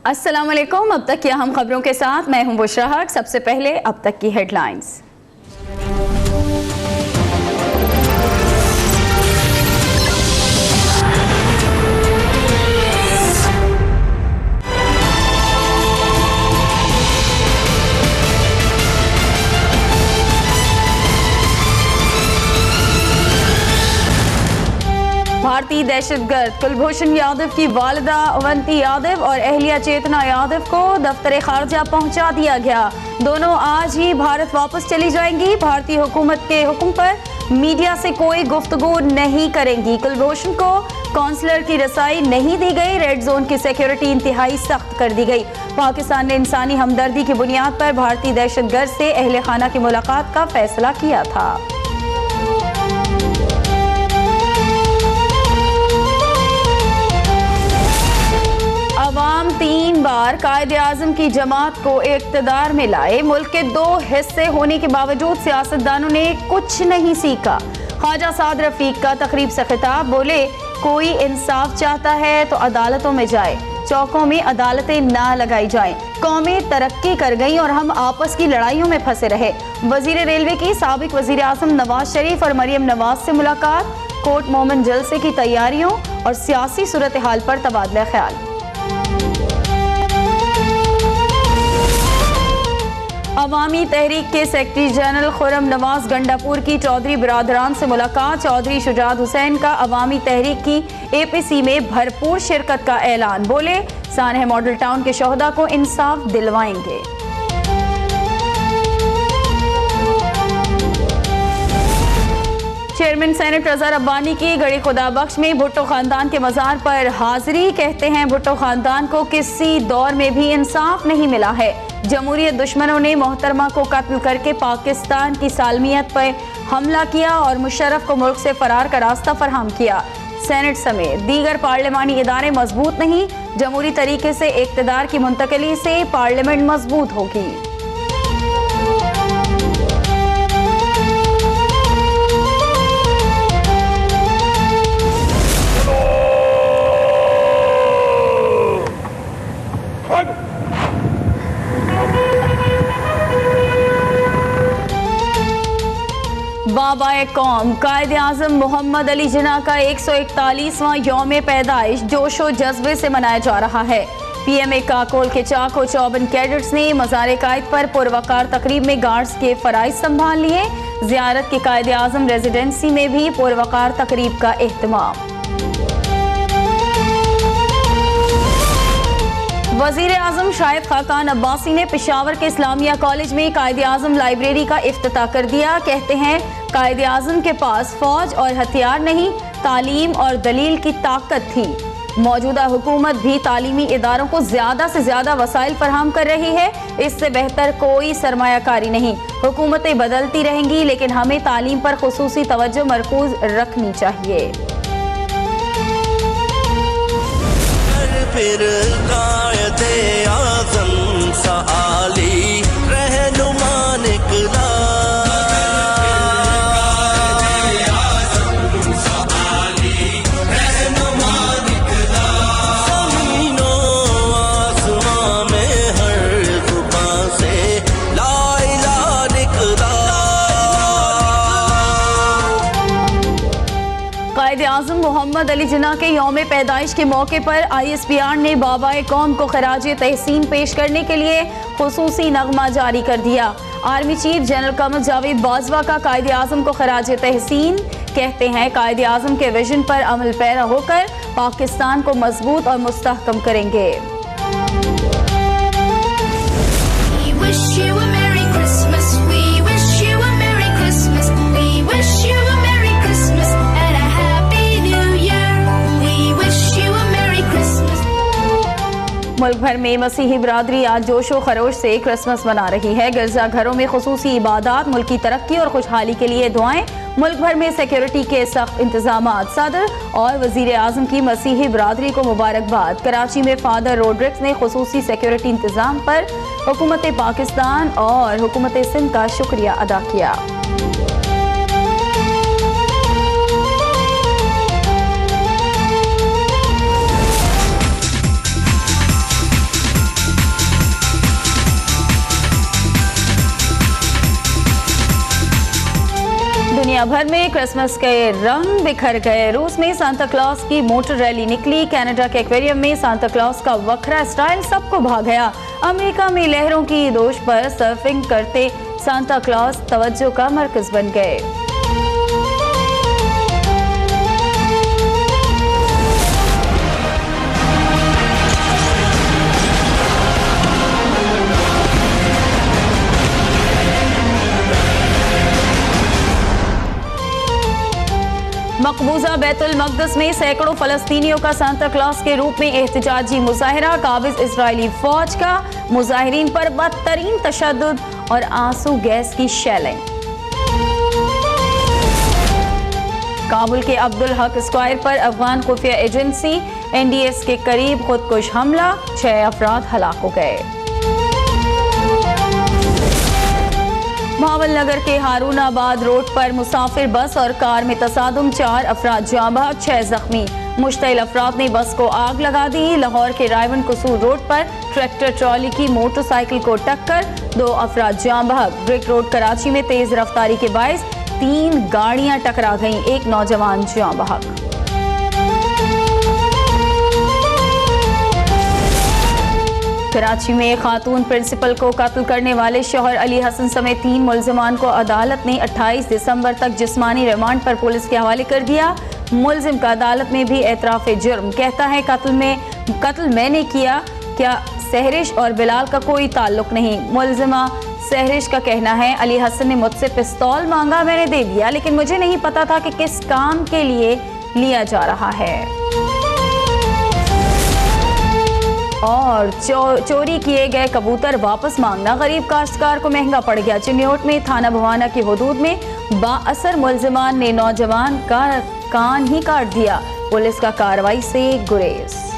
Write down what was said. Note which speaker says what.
Speaker 1: अस्सलाम वालेकुम। अब तक की अहम खबरों के साथ मैं हूं बुशरा हक। सबसे पहले अब तक की हेडलाइंस। भारतीय दहशतगर्द कुलभूषण यादव की वालिदा अवंती यादव और अहलिया चेतना यादव को दफ्तर खारजा पहुंचा दिया गया। दोनों आज ही भारत वापस चली जाएंगी। भारतीय हुकूमत के हुक्म पर मीडिया से कोई गुफ्तगू नहीं करेंगी। कुलभूषण को कौंसलर की रसाई नहीं दी गई। रेड जोन की सिक्योरिटी इंतहाई सख्त कर दी गई। पाकिस्तान ने इंसानी हमदर्दी की बुनियाद पर भारतीय दहशतगर्द से अहले खाना की मुलाकात का फैसला किया था। अवाम 3 बार कायदे आजम की जमात को इक़्तिदार में लाए। मुल्क के 2 हिस्से होने के बावजूद सियासतदानों ने कुछ नहीं सीखा। ख्वाजा साद रफीक का तकरीब से खिताब, बोले कोई इंसाफ चाहता है तो अदालतों में जाए, चौकों में अदालतें ना लगाई जाएं। कौमें तरक्की कर गई और हम आपस की लड़ाइयों में फंसे रहे। वजीर रेलवे की साबिक वजीर आजम नवाज शरीफ और मरियम नवाज से मुलाकात। कोर्ट मोमन जलसे की तैयारियों और सियासी सूरत हाल पर तबादला ख्याल। अवामी तहरीक के सेक्रेटरी जनरल खुर्रम नवाज गंडापुर की चौधरी बिरादरान से मुलाकात। चौधरी शुजात हुसैन का अवामी तहरीक की APC में भरपूर शिरकत का ऐलान। बोले सानह मॉडल टाउन के शोहदा को इंसाफ दिलवाएंगे। चेयरमैन सेनेट रजा रब्बानी की गड़ी खुदा बख्श में भुट्टो खानदान के मज़ार पर हाजिरी। कहते हैं भुट्टो खानदान को किसी दौर में भी इंसाफ नहीं मिला है। जमहूरियत दुश्मनों ने मोहतरमा को कत्ल करके पाकिस्तान की सालमियत पर हमला किया और मुशर्रफ को मुल्क से फरार का रास्ता फराहम किया। सेनेट समेत दीगर पार्लिमानी इदारे मजबूत नहीं। जमहूरी तरीके से इक़्तिदार की मुंतकिली से पार्लियामेंट मजबूत होगी। बाबाए कौम कायदे आजम मोहम्मद अली जिन्ना का 141वां यौम पैदाइश जोशो जज्बे से मनाया जा रहा है। PMA काकोल के चाको 54 कैडेट्स ने मज़ार कायद पर पुरवकार तकरीब में गार्ड्स के फराइज संभाल लिए। ज़ियारत के कायदे आजम रेजिडेंसी में भी पुरवकार तकरीब का एहतमाम। वज़ीर आज़म शाहिद खाकान अब्बासी ने पेशावर के इस्लामिया कॉलेज में कायदे आज़म लाइब्रेरी का इफ्तिताह कर दिया। कहते हैं कायदे आज़म के पास फौज और हथियार नहीं, तालीम और दलील की ताकत थी। मौजूदा हुकूमत भी तालीमी इदारों को ज़्यादा से ज़्यादा वसाइल फराहम कर रही है। इससे बेहतर कोई सरमायाकारी नहीं। हुकूमतें बदलती रहेंगी लेकिन हमें तालीम पर खुसूसी तवज्जो मरकूज रखनी चाहिए।
Speaker 2: फिर कायदे आज़म सआली रहनुमा निकला। ज़मीनो आसमां में हर ज़ुबान से ला इलाहा निकला।
Speaker 1: कायदे आज़म मोहम्मद अली जिन्ना के यौम पैदाइश के मौके पर ISPR ने बाबाए कौम को खराजे तहसीन पेश करने के लिए खुसूसी नगमा जारी कर दिया। Army chief general Qamar Javed Bajwa का कायदे आज़म को खराजे तहसीन। कहते हैं कायदे आज़म के विजन पर अमल पैरा होकर पाकिस्तान को मजबूत और मुस्तहकम करेंगे। मुल्क भर में मसीही बिरादरी आज जोशो खरोश से क्रिसमस मना रही है। गिरजा घरों में खुसूसी इबादत, मुल्क की तरक्की और खुशहाली के लिए दुआएं। मुल्क भर में सिक्योरिटी के सख्त इंतजामात। सदर और वजीर आजम की मसीही बिरादरी को मुबारकबाद। कराची में फादर रोड्रिक्स ने खुसूसी सिक्योरिटी इंतजाम पर हुकूमत पाकिस्तान और हुकूमत सिंध का शुक्रिया अदा किया। में क्रिसमस के रंग बिखर गए। रूस में सांता क्लॉज की मोटर रैली निकली। कनाडा के एक्वेरियम में सांता क्लॉज का वखरा स्टाइल सबको भा गया। अमेरिका में लहरों की दोष पर सर्फिंग करते सांता क्लॉज तवज्जो का मरकज बन गए। मकबूजा बैतुल मक़दस में सैकड़ों फलस्तीनियों का सांता क्लॉज के रूप में एहतजाजी मुजाहिरा। काबिज इजरायली फौज का मुजाहिरीन पर बदतरीन तशद्दुद और आंसू गैस की शैलें। काबुल के अब्दुल हक स्क्वायर पर अफगान खुफिया एजेंसी NDS के करीब खुदकुश हमला, 6 अफराद हलाक हो गए। भावलनगर के हारूनाबाद रोड पर मुसाफिर बस और कार में तसादुम, 4 अफराद जाँ बहक, 6 जख्मी। मुश्तइल अफराद ने बस को आग लगा दी। लाहौर के रायवन कसूर रोड पर ट्रैक्टर ट्रॉली की मोटरसाइकिल को टक्कर, 2 अफराद जाँ बहक। ब्रिक रोड कराची में तेज रफ्तारी के बायस 3 गाड़ियां टकरा गईं, 1 नौजवान जाँ बहक। कराची में खातून प्रिंसिपल को कत्ल करने वाले शौहर अली हसन समेत 3 मुल्जिमान को अदालत ने 28 दिसंबर तक जिस्मानी रिमांड पर पुलिस के हवाले कर दिया। मुल्जिम का अदालत में भी एतराफ जुर्म, कहता है कत्ल मैंने किया, क्या सहरिश और बिलाल का कोई ताल्लुक नहीं। मुल्जिमा सहरिश का कहना है अली हसन ने मुझसे पिस्तौल मांगा, मैंने दे दिया, लेकिन मुझे नहीं पता था कि किस काम के लिए लिया जा रहा है। और चोरी किए गए कबूतर वापस मांगना गरीब काश्तकार को महंगा पड़ गया। चिन्योट में थाना भवाना की हुदूद में बाअसर मुल्जिमान ने नौजवान का कान ही काट दिया। पुलिस का कार्रवाई से गुरेज।